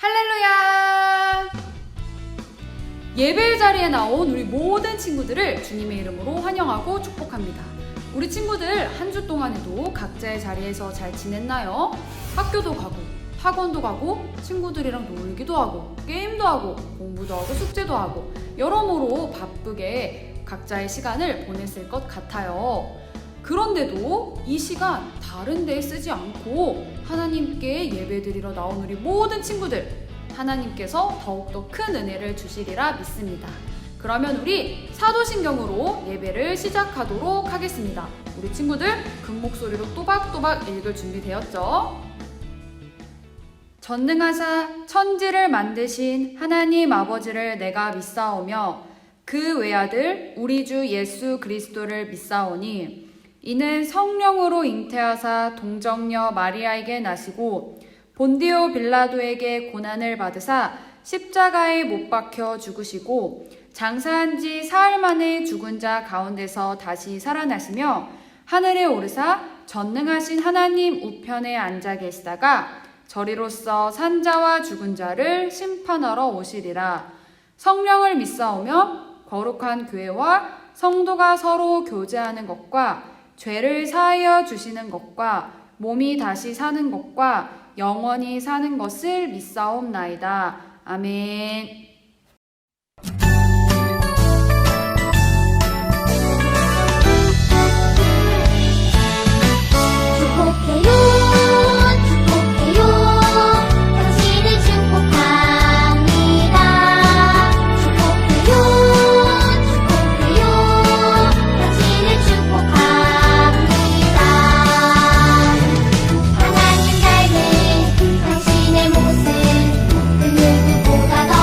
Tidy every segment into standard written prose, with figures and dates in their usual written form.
할렐루야! 예배 자리에 나온 우리 모든 친구들을 주님의 이름으로 환영하고 축복합니다. 우리 친구들 한 주 동안에도 각자의 자리에서 잘 지냈나요? 학교도 가고 학원도 가고 친구들이랑 놀기도 하고 게임도 하고 공부도 하고 숙제도 하고 여러모로 바쁘게 각자의 시간을 보냈을 것 같아요. 그런데도 이 시간 다른 데에 쓰지 않고 하나님께 예배드리러 나온 우리 모든 친구들, 하나님께서 더욱더 큰 은혜를 주시리라 믿습니다. 그러면 우리 사도신경으로 예배를 시작하도록 하겠습니다. 우리 친구들 큰 목소리로 또박또박 읽을 준비 되었죠? 전능하사 천지를 만드신 하나님 아버지를 내가 믿사오며 그 외아들 우리 주 예수 그리스도를 믿사오니 이는 성령으로 잉태하사 동정녀 마리아에게 나시고 본디오 빌라도에게 고난을 받으사 십자가에 못 박혀 죽으시고 장사한 지 사흘 만에 죽은 자 가운데서 다시 살아나시며 하늘에 오르사 전능하신 하나님 우편에 앉아 계시다가 저리로서 산자와 죽은 자를 심판하러 오시리라. 성령을 믿사오며 거룩한 교회와 성도가 서로 교제하는 것과 죄를 사하여 주시는 것과 몸이 다시 사는 것과 영원히 사는 것을 믿사옵나이다. 아멘. 축복해요, 축복해요. 당신을 축복합니다. 축복해요, 축복해요. 당신을 축복합니다. 하나님 닮은 당신의 모습 그 누구보다 더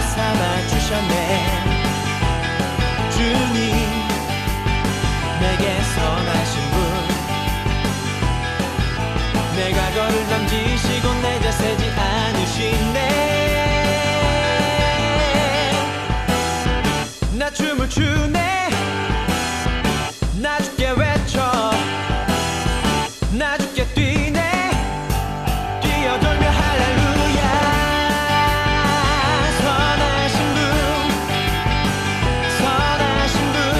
삼아 주셨네. 주님 내게 선하신 분, 내가 거를 던지시고 내자 세지 않으시네. 나 춤을 추네, 나 주께 외쳐, 나 주께 뛰네, 뛰어돌며 할렐루야. 선하신 분, 선하신 분,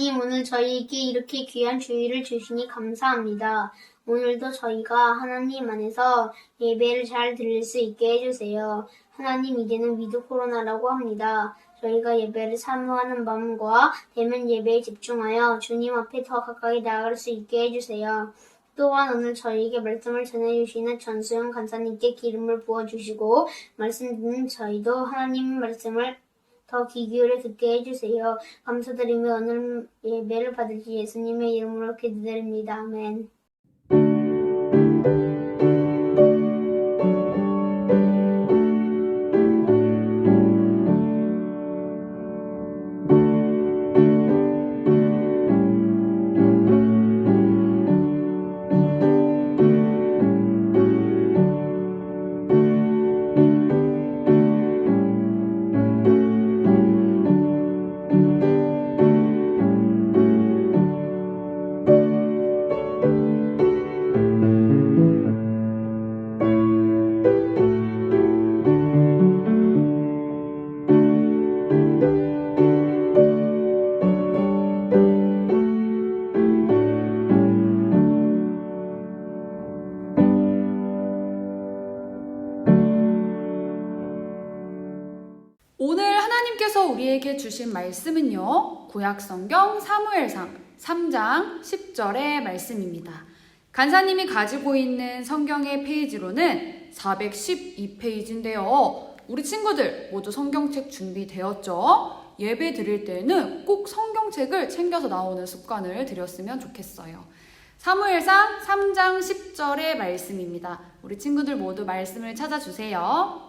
하나님, 오늘 저희에게 이렇게 귀한 주의를 주시니 감사합니다. 오늘도 저희가 하나님 안에서 예배를 잘 드릴 수 있게 해주세요. 하나님, 이제는 위드 코로나라고 합니다. 저희가 예배를 사모하는 마음과 대면 예배에 집중하여 주님 앞에 더 가까이 나아갈 수 있게 해주세요. 또한 오늘 저희에게 말씀을 전해주시는 전수영 간사님께 기름을 부어주시고 말씀 듣는 저희도 하나님 말씀을 더 귀 기울여 듣게 해주세요. 감사드리며 오늘 예배를 받으실 예수님의 이름으로 기도드립니다. 아멘. 오늘 하나님께서 우리에게 주신 말씀은요, 구약성경 사무엘상 3장 10절의 말씀입니다. 간사님이 가지고 있는 성경의 페이지로는 412페이지인데요. 우리 친구들 모두 성경책 준비되었죠? 예배 드릴 때는 꼭 성경책을 챙겨서 나오는 습관을 들였으면 좋겠어요. 사무엘상 3장 10절의 말씀입니다. 우리 친구들 모두 말씀을 찾아주세요.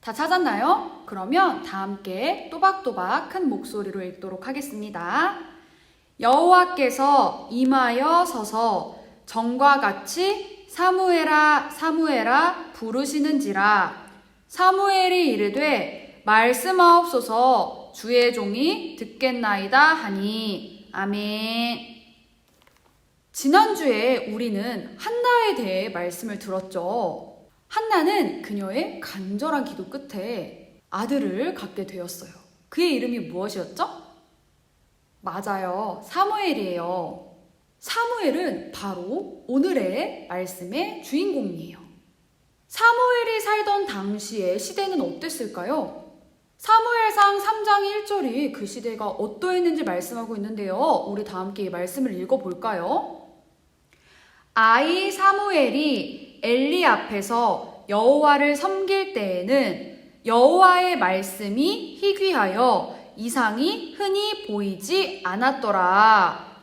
다 찾았나요? 그러면 다 함께 또박또박 큰 목소리로 읽도록 하겠습니다. 여호와께서 임하여 서서 전과 같이 사무엘아 사무엘아 부르시는지라. 사무엘이 이르되 말씀하옵소서 주의 종이 듣겠나이다 하니. 아멘. 지난주에 우리는 한나에 대해 말씀을 들었죠. 한나는 그녀의 간절한 기도 끝에 아들을 갖게 되었어요. 그의 이름이 무엇이었죠? 맞아요. 사무엘이에요. 사무엘은 바로 오늘의 말씀의 주인공이에요. 사무엘이 살던 당시의 시대는 어땠을까요? 사무엘상 3장 1절이 그 시대가 어떠했는지 말씀하고 있는데요. 우리 다 함께 이 말씀을 읽어볼까요? 아이 사무엘이 엘리 앞에서 여호와를 섬길 때에는 여호와의 말씀이 희귀하여 이상이 흔히 보이지 않았더라.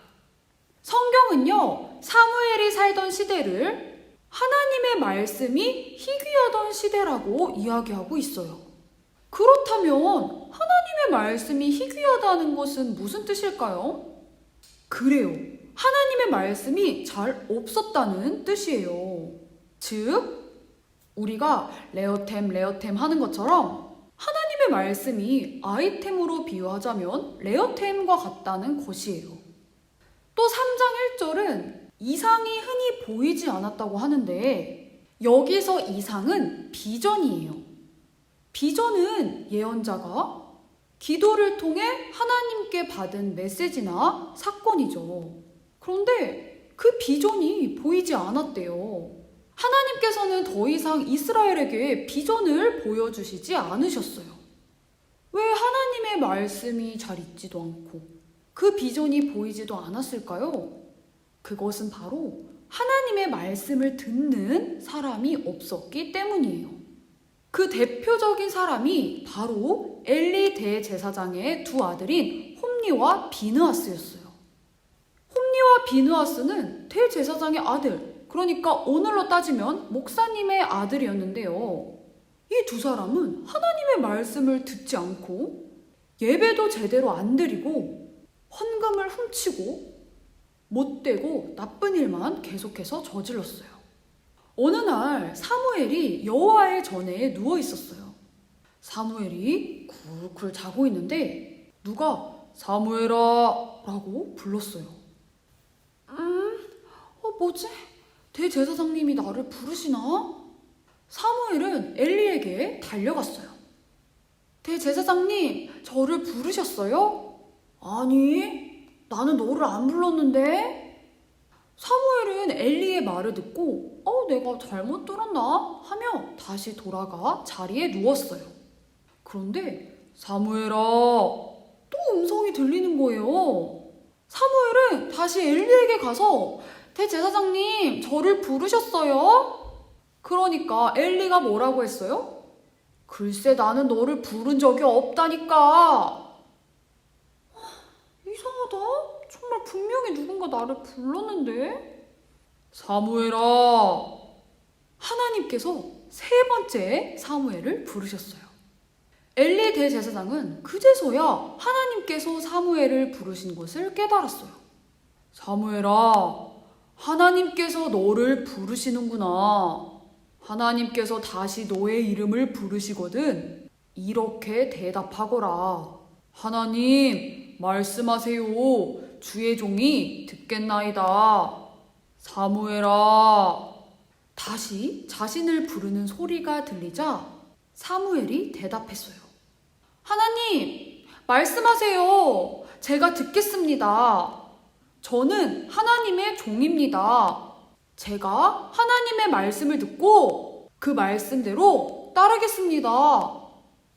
성경은요, 사무엘이 살던 시대를 하나님의 말씀이 희귀하던 시대라고 이야기하고 있어요. 그렇다면 하나님의 말씀이 희귀하다는 것은 무슨 뜻일까요? 그래요. 하나님의 말씀이 잘 없었다는 뜻이에요. 즉, 우리가 레어템 하는 것처럼 하나님의 말씀이 아이템으로 비유하자면 레어템과 같다는 것이에요. 또 3장 1절은 이상이 흔히 보이지 않았다고 하는데 여기서 이상은 비전이에요. 비전은 예언자가 기도를 통해 하나님께 받은 메시지나 사건이죠. 그런데 그 비전이 보이지 않았대요. 하나님께서는 더 이상 이스라엘에게 비전을 보여주시지 않으셨어요. 왜 하나님의 말씀이 잘 있지도 않고 그 비전이 보이지도 않았을까요? 그것은 바로 하나님의 말씀을 듣는 사람이 없었기 때문이에요. 그 대표적인 사람이 바로 엘리 대제사장의 두 아들인 홈니와 비느하스였어요. 홈니와 비느하스는 대제사장의 아들, 그러니까 오늘로 따지면 목사님의 아들이었는데요. 이 두 사람은 하나님의 말씀을 듣지 않고 예배도 제대로 안 드리고 헌금을 훔치고 못되고 나쁜 일만 계속해서 저질렀어요. 어느 날 사무엘이 여호와의 전에 누워 있었어요. 사무엘이 쿨쿨 자고 있는데 누가 사무엘아 라고 불렀어요. 뭐지? 대제사장님이 나를 부르시나? 사무엘은 엘리에게 달려갔어요. 대제사장님, 저를 부르셨어요? 아니, 나는 너를 안 불렀는데? 사무엘은 엘리의 말을 듣고 내가 잘못 들었나? 하며 다시 돌아가 자리에 누웠어요. 그런데 사무엘아, 또 음성이 들리는 거예요. 사무엘은 다시 엘리에게 가서 대제사장님, 저를 부르셨어요? 그러니까 엘리가 뭐라고 했어요? 글쎄, 나는 너를 부른 적이 없다니까. 이상하다. 정말 분명히 누군가 나를 불렀는데. 사무엘아, 하나님께서 세 번째 사무엘을 부르셨어요. 엘리 대제사장은 그제서야 하나님께서 사무엘을 부르신 것을 깨달았어요. 사무엘아, 하나님께서 너를 부르시는구나. 하나님께서 다시 너의 이름을 부르시거든 이렇게 대답하거라. 하나님, 말씀하세요. 주의 종이 듣겠나이다. 사무엘아. 다시 자신을 부르는 소리가 들리자 사무엘이 대답했어요. 하나님, 말씀하세요. 제가 듣겠습니다. 저는 하나님의 종입니다. 제가 하나님의 말씀을 듣고 그 말씀대로 따르겠습니다.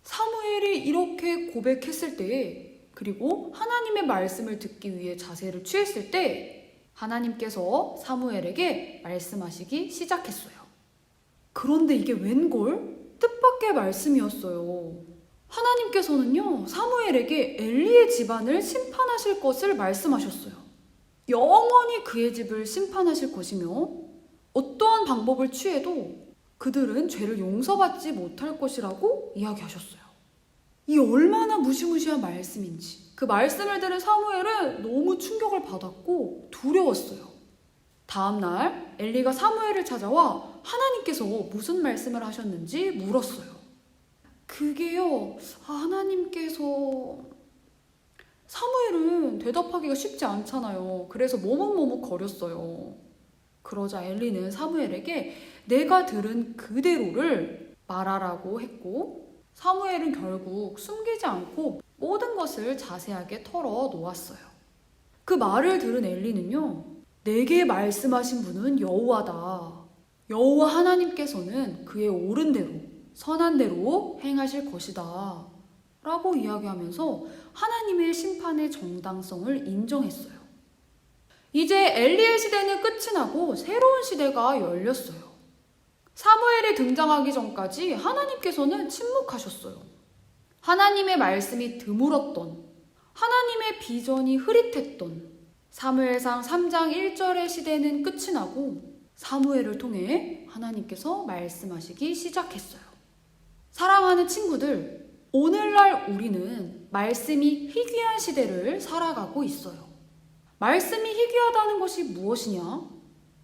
사무엘이 이렇게 고백했을 때, 그리고 하나님의 말씀을 듣기 위해 자세를 취했을 때 하나님께서 사무엘에게 말씀하시기 시작했어요. 그런데 이게 웬걸? 뜻밖의 말씀이었어요. 하나님께서는요, 사무엘에게 엘리의 집안을 심판하실 것을 말씀하셨어요. 영원히 그의 집을 심판하실 것이며 어떠한 방법을 취해도 그들은 죄를 용서받지 못할 것이라고 이야기하셨어요. 이 얼마나 무시무시한 말씀인지 그 말씀을 들은 사무엘은 너무 충격을 받았고 두려웠어요. 다음날 엘리가 사무엘을 찾아와 하나님께서 무슨 말씀을 하셨는지 물었어요. 그게요, 하나님께서... 사무엘은 대답하기가 쉽지 않잖아요. 그래서 머뭇머뭇 거렸어요. 그러자 엘리는 사무엘에게 내가 들은 그대로를 말하라고 했고, 사무엘은 결국 숨기지 않고 모든 것을 자세하게 털어 놓았어요. 그 말을 들은 엘리는요, 내게 말씀하신 분은 여호와다. 여호와 하나님께서는 그의 옳은 대로, 선한 대로 행하실 것이다. 라고 이야기하면서 하나님의 심판의 정당성을 인정했어요. 이제 엘리의 시대는 끝이 나고 새로운 시대가 열렸어요. 사무엘이 등장하기 전까지 하나님께서는 침묵하셨어요. 하나님의 말씀이 드물었던, 하나님의 비전이 흐릿했던 사무엘상 3장 1절의 시대는 끝이 나고 사무엘을 통해 하나님께서 말씀하시기 시작했어요. 사랑하는 친구들, 오늘날 우리는 말씀이 희귀한 시대를 살아가고 있어요. 말씀이 희귀하다는 것이 무엇이냐?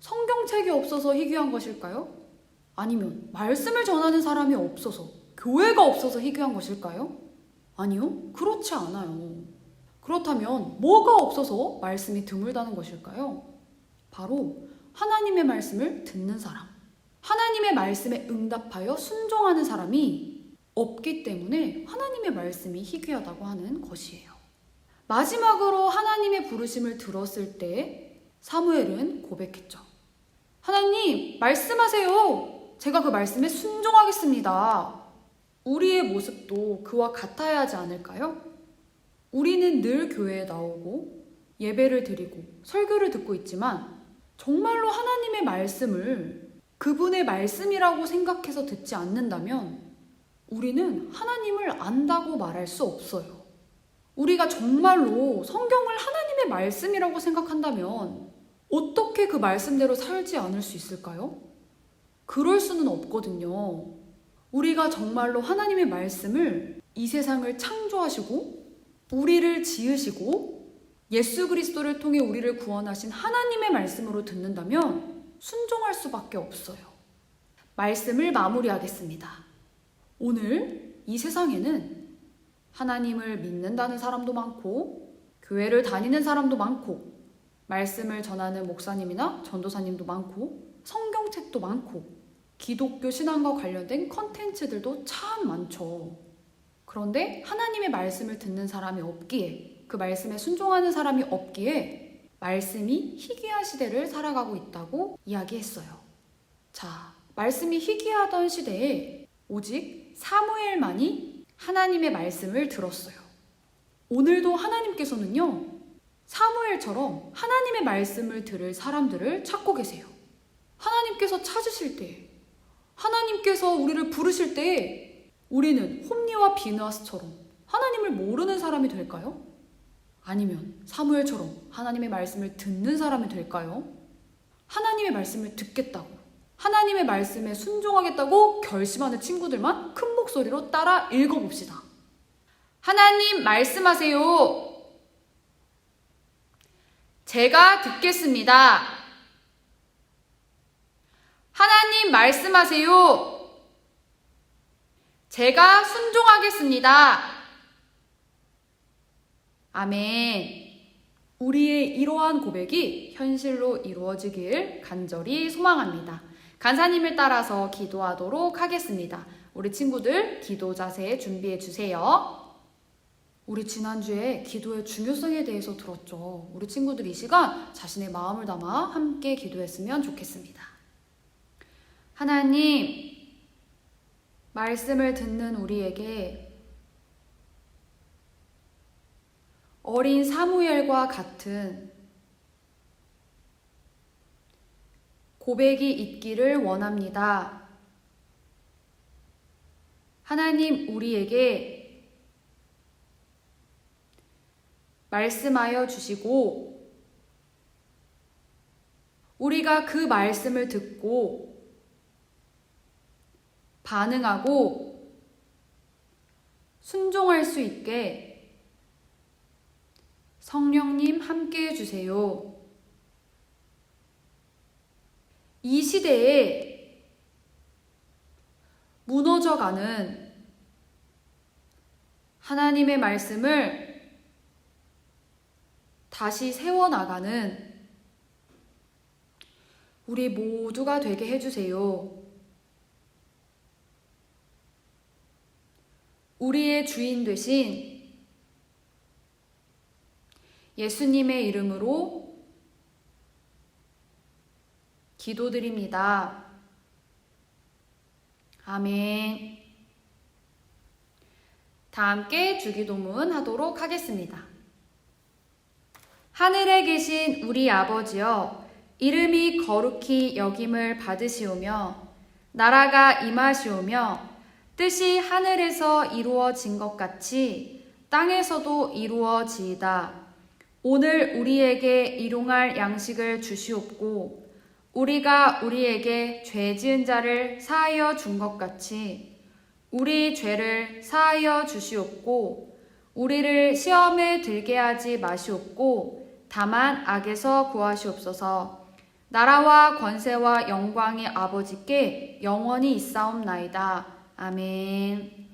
성경책이 없어서 희귀한 것일까요? 아니면 말씀을 전하는 사람이 없어서, 교회가 없어서 희귀한 것일까요? 아니요, 그렇지 않아요. 그렇다면 뭐가 없어서 말씀이 드물다는 것일까요? 바로 하나님의 말씀을 듣는 사람, 하나님의 말씀에 응답하여 순종하는 사람이 없기 때문에 하나님의 말씀이 희귀하다고 하는 것이에요. 마지막으로 하나님의 부르심을 들었을 때 사무엘은 고백했죠. 하나님, 말씀하세요. 제가 그 말씀에 순종하겠습니다. 우리의 모습도 그와 같아야 하지 않을까요? 우리는 늘 교회에 나오고 예배를 드리고 설교를 듣고 있지만 정말로 하나님의 말씀을 그분의 말씀이라고 생각해서 듣지 않는다면 우리는 하나님을 안다고 말할 수 없어요. 우리가 정말로 성경을 하나님의 말씀이라고 생각한다면 어떻게 그 말씀대로 살지 않을 수 있을까요? 그럴 수는 없거든요. 우리가 정말로 하나님의 말씀을 이 세상을 창조하시고 우리를 지으시고 예수 그리스도를 통해 우리를 구원하신 하나님의 말씀으로 듣는다면 순종할 수밖에 없어요. 말씀을 마무리하겠습니다. 오늘 이 세상에는 하나님을 믿는다는 사람도 많고 교회를 다니는 사람도 많고 말씀을 전하는 목사님이나 전도사님도 많고 성경책도 많고 기독교 신앙과 관련된 컨텐츠들도 참 많죠. 그런데 하나님의 말씀을 듣는 사람이 없기에, 그 말씀에 순종하는 사람이 없기에 말씀이 희귀한 시대를 살아가고 있다고 이야기했어요. 자, 말씀이 희귀하던 시대에 오직 사무엘만이 하나님의 말씀을 들었어요. 오늘도 하나님께서는요, 사무엘처럼 하나님의 말씀을 들을 사람들을 찾고 계세요. 하나님께서 찾으실 때, 하나님께서 우리를 부르실 때 우리는 홈리와 비느하스처럼 하나님을 모르는 사람이 될까요? 아니면 사무엘처럼 하나님의 말씀을 듣는 사람이 될까요? 하나님의 말씀을 듣겠다고, 하나님의 말씀에 순종하겠다고 결심하는 친구들만 큰 목소리로 따라 읽어봅시다. 하나님 말씀하세요. 제가 듣겠습니다. 하나님 말씀하세요. 제가 순종하겠습니다. 아멘. 우리의 이러한 고백이 현실로 이루어지길 간절히 소망합니다. 간사님을 따라서 기도하도록 하겠습니다. 우리 친구들 기도 자세 준비해 주세요. 우리 지난주에 기도의 중요성에 대해서 들었죠. 우리 친구들 이 시간 자신의 마음을 담아 함께 기도했으면 좋겠습니다. 하나님, 말씀을 듣는 우리에게 어린 사무엘과 같은 고백이 있기를 원합니다. 하나님, 우리에게 말씀하여 주시고 우리가 그 말씀을 듣고 반응하고 순종할 수 있게 성령님 함께 해주세요. 이 시대에 무너져가는 하나님의 말씀을 다시 세워나가는 우리 모두가 되게 해주세요. 우리의 주인 되신 예수님의 이름으로 기도드립니다. 아멘. 다 함께 주기도문 하도록 하겠습니다. 하늘에 계신 우리 아버지여, 이름이 거룩히 여김을 받으시오며 나라가 임하시오며 뜻이 하늘에서 이루어진 것 같이 땅에서도 이루어지이다. 오늘 우리에게 일용할 양식을 주시옵고 우리가 우리에게 죄 지은 자를 사하여 준 것 같이 우리 죄를 사하여 주시옵고 우리를 시험에 들게 하지 마시옵고 다만 악에서 구하시옵소서. 나라와 권세와 영광이 아버지께 영원히 있사옵나이다. 아멘.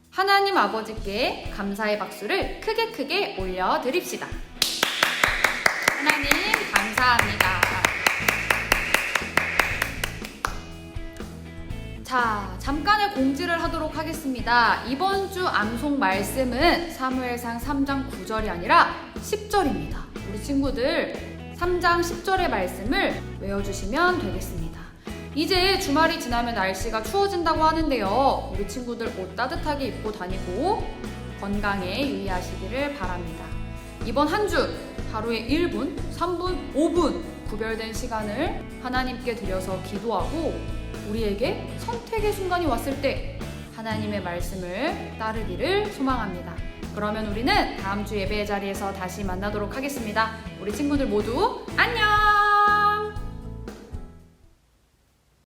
하나님 아버지께 감사의 박수를 크게 올려드립시다. 하나님 감사합니다. 자, 잠깐의 공지를 하도록 하겠습니다. 이번 주 암송 말씀은 사무엘상 3장 9절이 아니라 10절입니다. 우리 친구들 3장 10절의 말씀을 외워주시면 되겠습니다. 이제 주말이 지나면 날씨가 추워진다고 하는데요. 우리 친구들 옷 따뜻하게 입고 다니고 건강에 유의하시기를 바랍니다. 이번 한 주 하루에 1분, 3분, 5분 구별된 시간을 하나님께 드려서 기도하고 우리에게 선택의 순간이 왔을 때 하나님의 말씀을 따르기를 소망합니다. 그러면 우리는 다음 주 예배의 자리에서 다시 만나도록 하겠습니다. 우리 친구들 모두 안녕!